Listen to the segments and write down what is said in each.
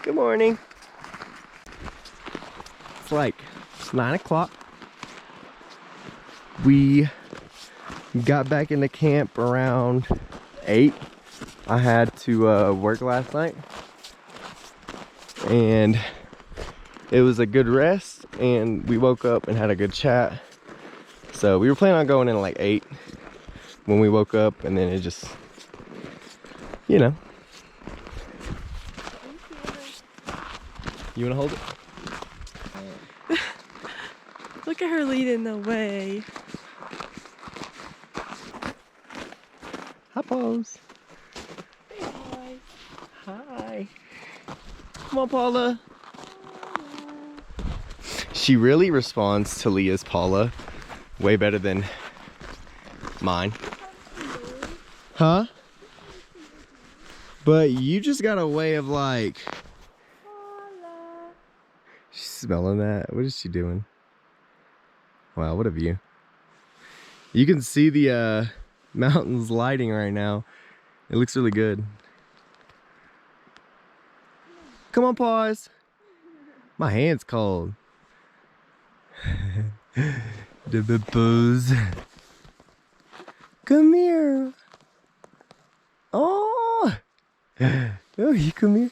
Good morning. It's like 9 o'clock. We got back into camp around 8. I had to work last night, and it was a good rest, and we woke up and had a good chat. So we were planning on going in at like 8 when we woke up, and then it just, you know. You wanna hold it? Look at her leading the way. Hi, Pose. Hey, boys. Hi. Come on, Paula. She really responds to Leah's Paula way better than mine. Huh? But you just got a way of like... She's smelling that. What is she doing? Wow, what a view. You can see the mountains lighting right now. It looks really good. Come on, Paws. My hand's cold. The booze. Come here. Oh. Oh, you come here.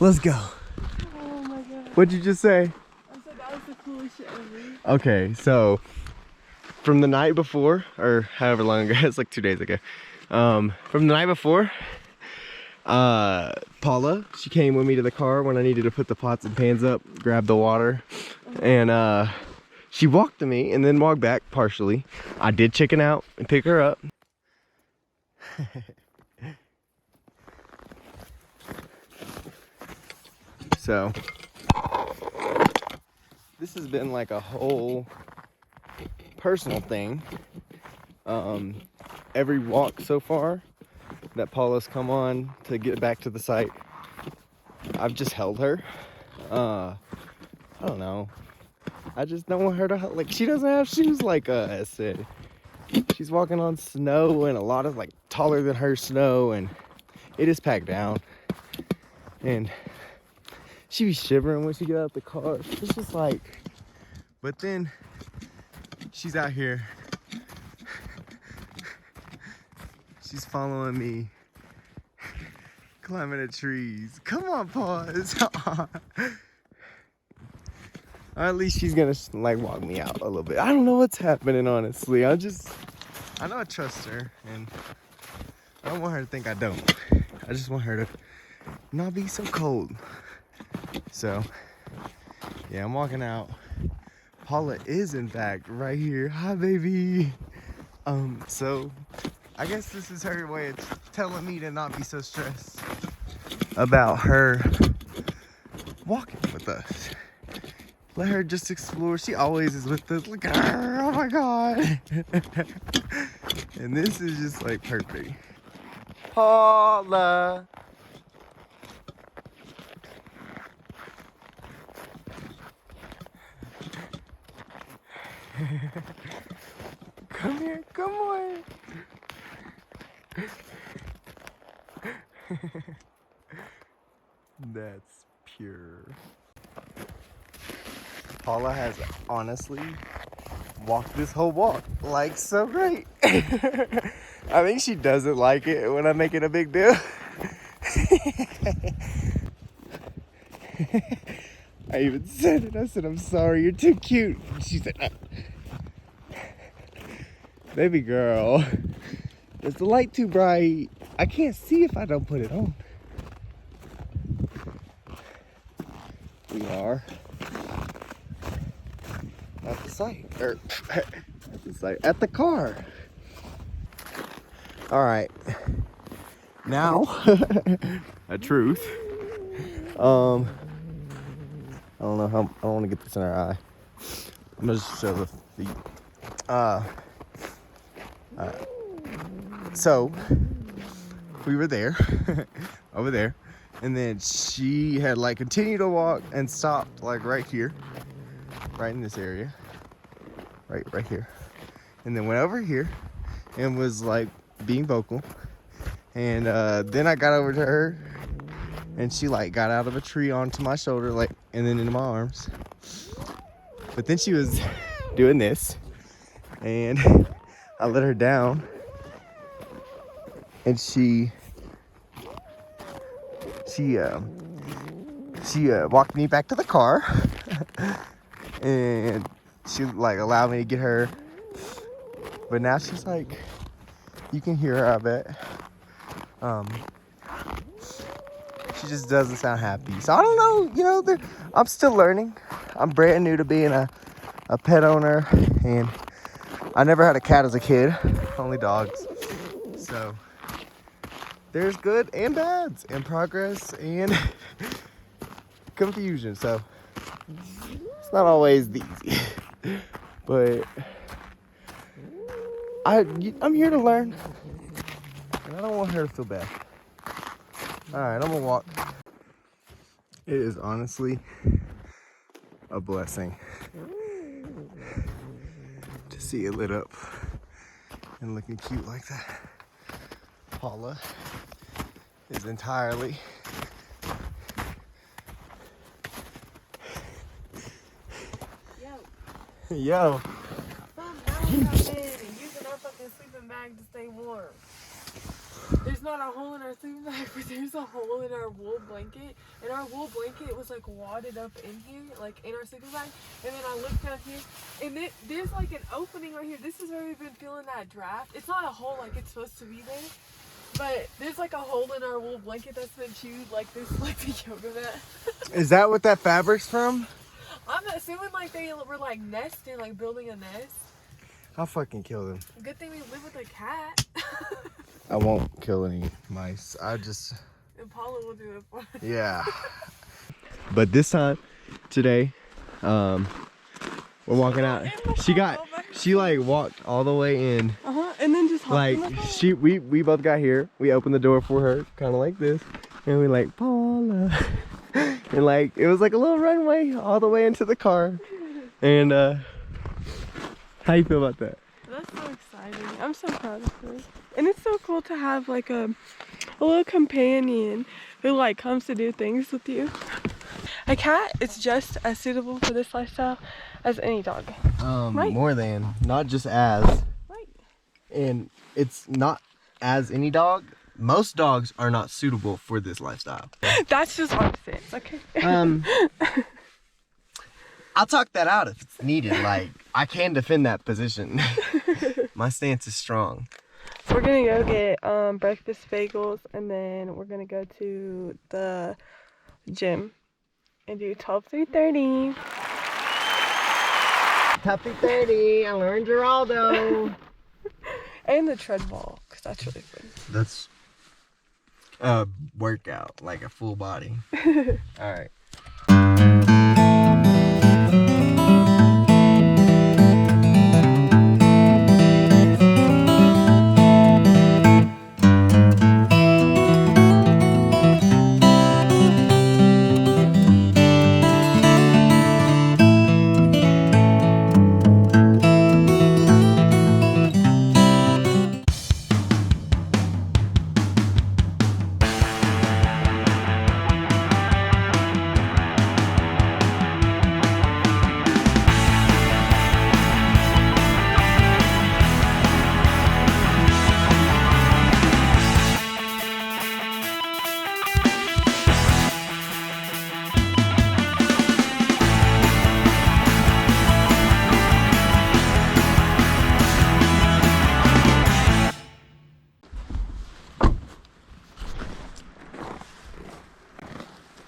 Let's go. Oh my god. What'd you just say? I said that was the coolest shit ever. Okay, so from the night before, or however long ago, it's like 2 days ago. From the night before, Paula, she came with me to the car when I needed to put the pots and pans up, grab the water, and she walked to me and then walked back partially. I did chicken out and pick her up. So this has been like a whole personal thing. Every walk so far that Paula's come on to get back to the site, I've just held her. I don't know. I just don't want her to, like, she doesn't have shoes like us. And she's walking on snow, and a lot of like taller than her snow, and it is packed down. And she be shivering when she get out the car. It's just like, but then she's out here. She's following me, climbing the trees. Come on, Paws. Or at least she's gonna like walk me out a little bit. I don't know what's happening, honestly. I know I trust her, and I don't want her to think I don't. I just want her to not be so cold. So, yeah, I'm walking out. Paula is in fact right here. Hi, baby. So I guess this is her way of telling me to not be so stressed about her walking with us. Let her just explore. She always is with us. Look at her. Oh my god. And this is just like perfect. Paula. Come here, come on. That's pure. Paula has honestly walked this whole walk like so great. I think she doesn't like it when I make it a big deal. I even said it. I said, I'm sorry, you're too cute. She said, baby girl, is the light too bright? I can't see if I don't put it on. We are at the site, or at the car. All right, now a truth. I don't know how. I don't want to get this in our eye. I'm gonna just show the feet. So we were there, over there, and then she had like continued to walk and stopped like right here, right in this area, right here, and then went over here and was like being vocal. And then I got over to her and she like got out of a tree onto my shoulder, like, and then into my arms. But then she was doing this, and I let her down, and she walked me back to the car, and she like allowed me to get her. But now she's like, you can hear her, I bet. She just doesn't sound happy. So I don't know, you know, I'm still learning. I'm brand new to being a pet owner, and I never had a cat as a kid, only dogs. So there's good and bads, and progress and confusion. So it's not always easy, but I'm here to learn, and I don't want her to feel bad. All right, I'm gonna walk. It is honestly a blessing to see it lit up and looking cute like that. Paula is entirely yo. Stop bouncing our bed and using our fucking sleeping bag to stay warm. There's not a hole in our sleeping bag, but there's a hole in our wool blanket. And our wool blanket was like wadded up in here, like in our sleeping bag. And then I looked down here, and there's like an opening right here. This is where we've been feeling that draft. It's not a hole like it's supposed to be there, but there's like a hole in our wool blanket that's been chewed like this, like the yoga mat. Is that what that fabric's from? I'm assuming like they were like nesting, like building a nest. I'll fucking kill them. Good thing we live with a cat. I won't kill any mice. And Paula will do it for us. Yeah. But this time, today, we're walking out. She like walked all the way in. And then just Like we both got here. We opened the door for her, kind of like this, and we like Paula, and like it was like a little runway all the way into the car. And how you feel about that? That's so exciting. I'm so proud of her. And it's so cool to have like a little companion who like comes to do things with you. A cat is just as suitable for this lifestyle as any dog. Right? More than, not just as. Right. And it's not as any dog. Most dogs are not suitable for this lifestyle. That's just our sense, okay? I'll talk that out if it's needed. Like, I can defend that position. My stance is strong. So we're gonna go get breakfast bagels, and then we're gonna go to the gym and do 12 through 30. Top 30. I learned Geraldo. And the tread ball, because that's really fun. That's a workout, like a full body. All right.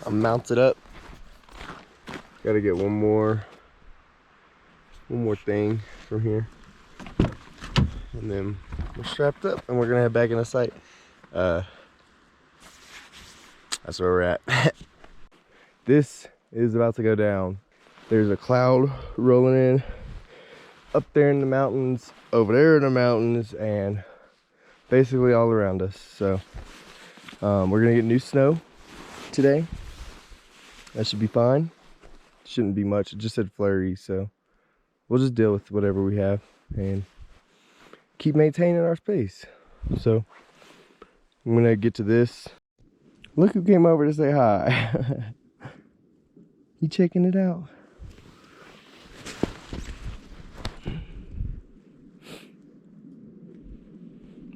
I'm mounted up. Gotta get one more thing from here, and then we're strapped up and we're gonna head back in the site. That's where we're at. This is about to go down. There's a cloud rolling in up there in the mountains, over there in the mountains, and basically all around us. So we're gonna get new snow today. That should be fine. Shouldn't be much. It just said flurry, so we'll just deal with whatever we have and keep maintaining our space. So I'm gonna get to this. Look who came over to say hi. You checking it out?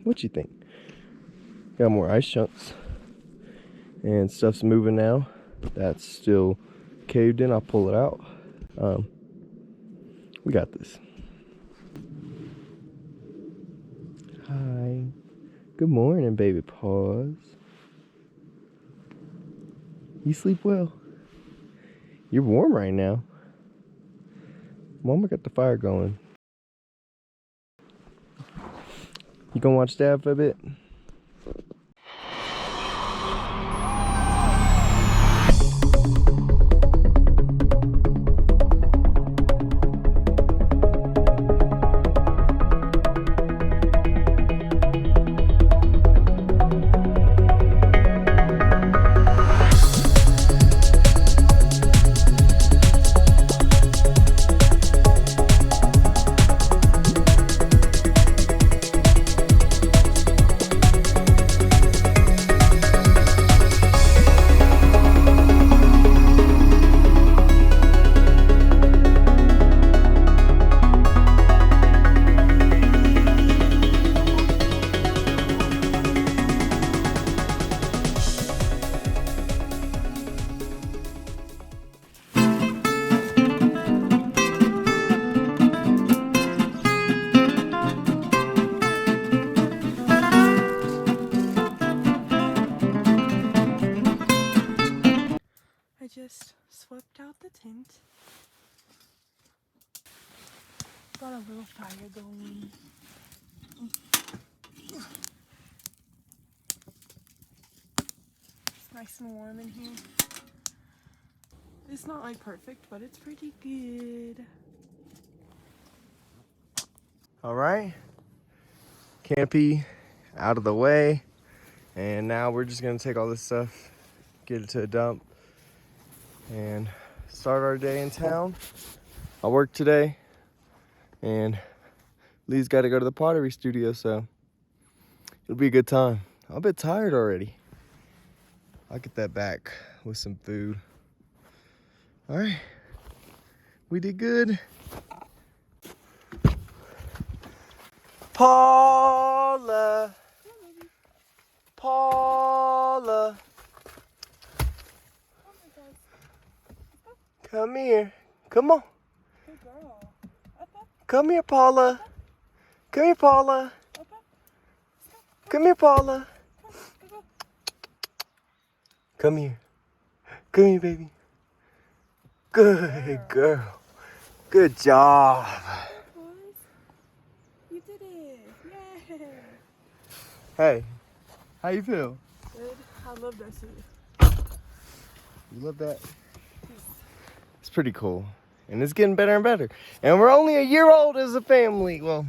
What you think? Got more ice chunks. And stuff's moving now. That's still caved in. I'll pull it out. We got this. Hi. Good morning, baby paws. You sleep well? You're warm right now. Mama got the fire going. You gonna watch Dad for a bit? I just swept out the tent. Got a little fire going. It's nice and warm in here. It's not like perfect, but it's pretty good. All right. Campy out of the way. And now we're just gonna take all this stuff, get it to a dump, and start our day in town. I work today, and Lee's got to go to the pottery studio, so it'll be a good time. I'm a bit tired already. I'll get that back with some food. All right, we did good. Paula, Paula, come here. Come on. Good girl. Up, up, Come here, Paula. Come here, Paula. up, up. Come here, Paula. Go, go. Come here. Come here, baby. Good girl. Good job. Boys, you did it. Yay. Hey, how you feel? Good. I love that suit. You love that? It's pretty cool. And it's getting better and better. And we're only a year old as a family. Well,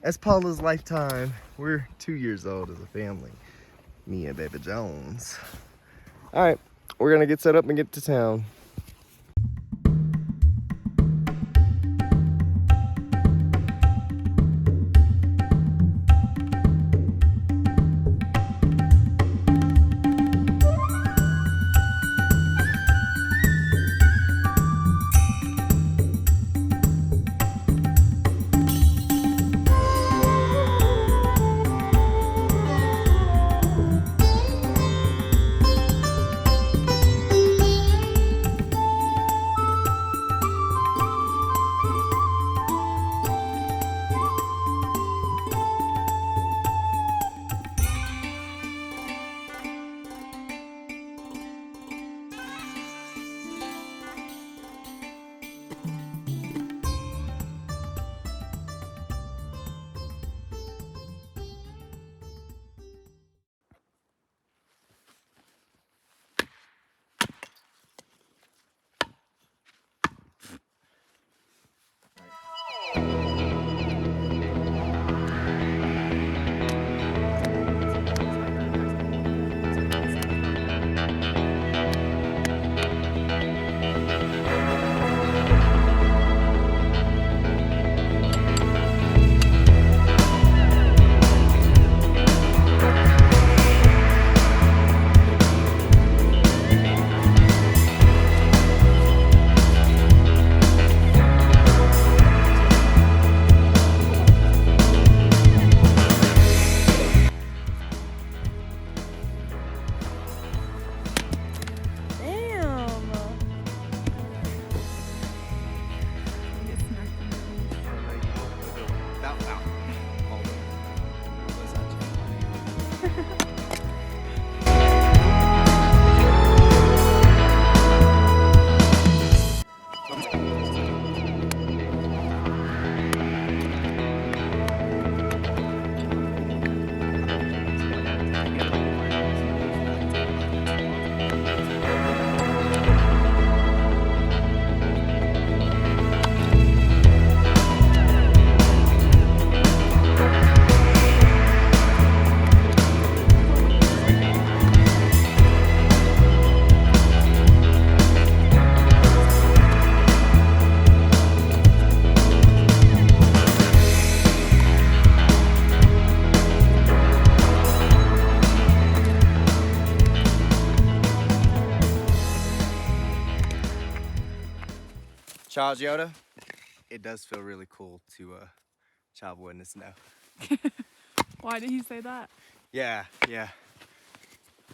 as Paula's lifetime, we're 2 years old as a family. Me and Baby Jones. All right, we're gonna get set up and get to town. Charles Yoda, it does feel really cool to chop wood in the snow. Why did he say that? Yeah.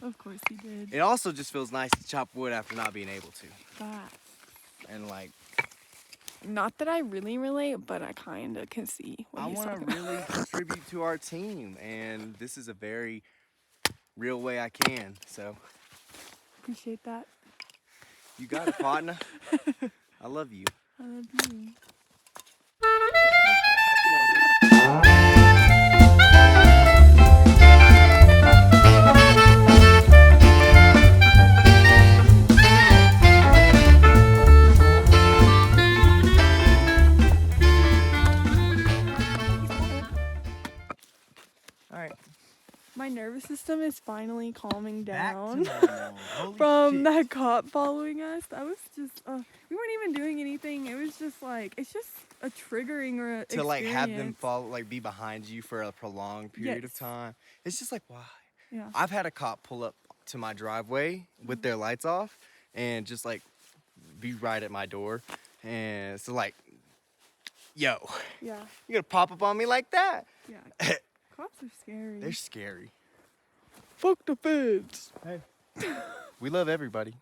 Of course he did. It also just feels nice to chop wood after not being able to. That. And like, Not that I really relate, but I kind of can see what I he's want talking to about. really contribute to our team, and this is a very real way I can. So Appreciate that. you got it, partner. I love you. I love you. All right. My nervous system is finally calming Back to down normal. Holy from shit. that cop following us. That was just, we weren't even doing anything. It was just like, it's just a triggering or To like have them follow, like be behind you for a prolonged period of Yes. time. It's just like, why? Yeah. I've had a cop pull up to my driveway with their lights off and just like be right at my door. And so like, yo, Yeah. you gonna pop up on me like that? Yeah. Cops are scary. They're scary. Fuck the feds. Hey. We love everybody.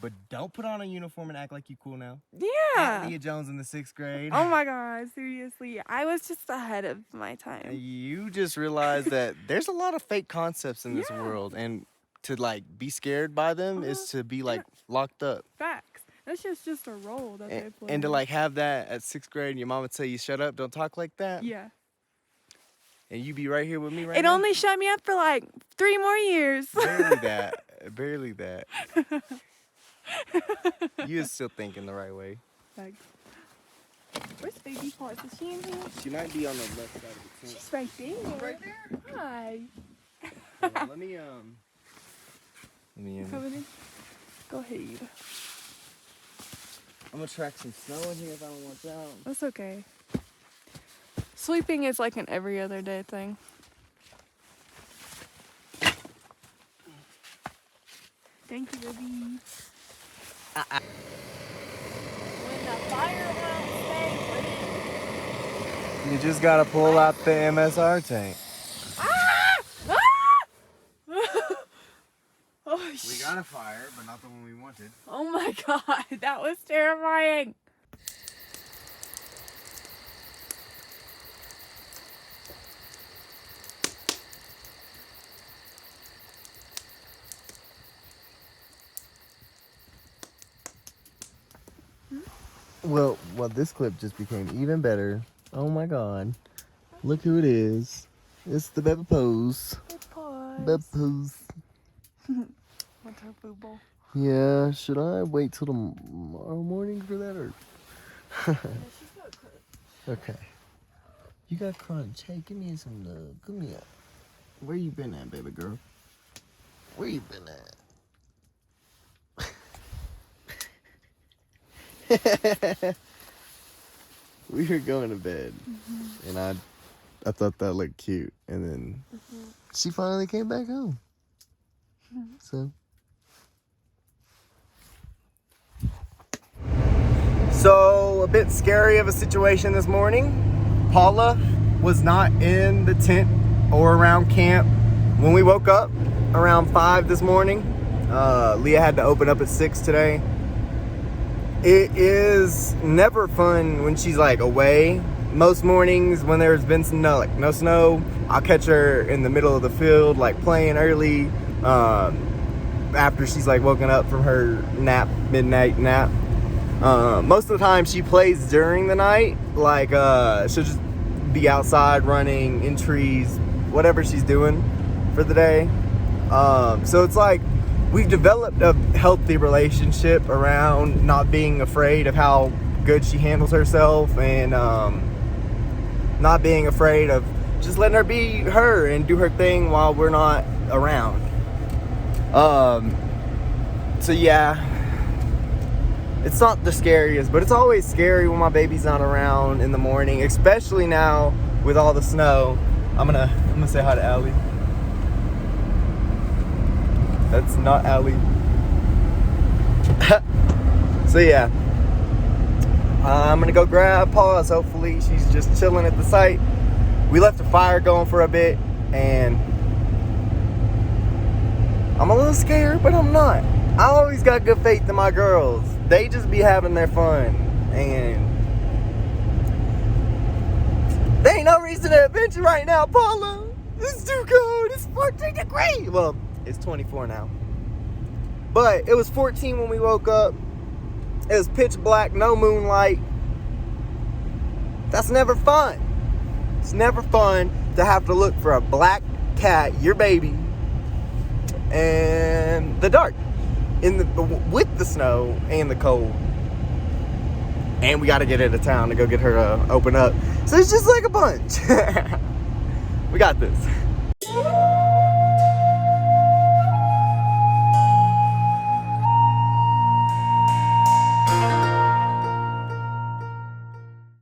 But don't put on a uniform and act like you cool now. Yeah. At Leah Jones in the 6th grade. Oh my God, seriously. I was just ahead of my time. You just realized that there's a lot of fake concepts in this Yeah. world, and to like be scared by them is to be like locked up. Facts. That's just a role that they play. And to like have that at 6th grade and your mama tell you shut up, don't talk like that. Yeah. And you be right here with me right It now. only shut me up for like 3 more years. Barely that. Barely that. You is still thinking the right way. Thanks. Where's baby Pause? Is she in here? She might be on the left side of the tent. She's right there. Right there? Hi. Let me Coming in? Go ahead. I'm gonna track some snow in here if I don't want out. That's okay. Sleeping is like an every other day thing. Thank you, baby. When the fire won't stay You just gotta pull out the MSR tank. Oh, We got a fire, but not the one we wanted. oh my God, that was terrifying. Well, this clip just became even better. Oh my God. Look who it is. It's the Beba Pose. Beba Pose. What's her food bowl? Yeah, should I wait till tomorrow morning for that or? Yeah, she's got a clip. Okay. You got crunch. Hey, give me some love. Come here. Where you been at, baby girl? Where you been at? We were going to bed, and I thought that looked cute, and then she finally came back home. So a bit scary of a situation this morning. Paula was not in the tent or around camp when we woke up around 5 this morning. Leah had to open up at 6 today. It is never fun when she's like away. Most mornings when there's been no snow, I'll catch her in the middle of the field, like playing early, after she's like woken up from her midnight nap. Most of the time she plays during the night, like she'll just be outside running in trees, whatever she's doing for the day. So it's like we've developed a healthy relationship around not being afraid of how good she handles herself, and not being afraid of just letting her be her and do her thing while we're not around. So yeah, it's not the scariest, but it's always scary when my baby's not around in the morning, especially now with all the snow. I'm gonna say hi to Allie. That's not Allie. So yeah, I'm gonna go grab Pause. Hopefully she's just chilling at the site. We left the fire going for a bit, and I'm a little scared, but I'm not. I always got good faith in my girls. They just be having their fun, and there ain't no reason to adventure right now, Paula. It's too cold. It's 14 degrees. Well, it's 24 now. But it was 14 when we woke up. It was pitch black, no moonlight. That's never fun. It's never fun to have to look for a black cat, your baby, in the dark, with the snow and the cold. And we got to get out of town to go get her to open up. So it's just like a bunch. We got this.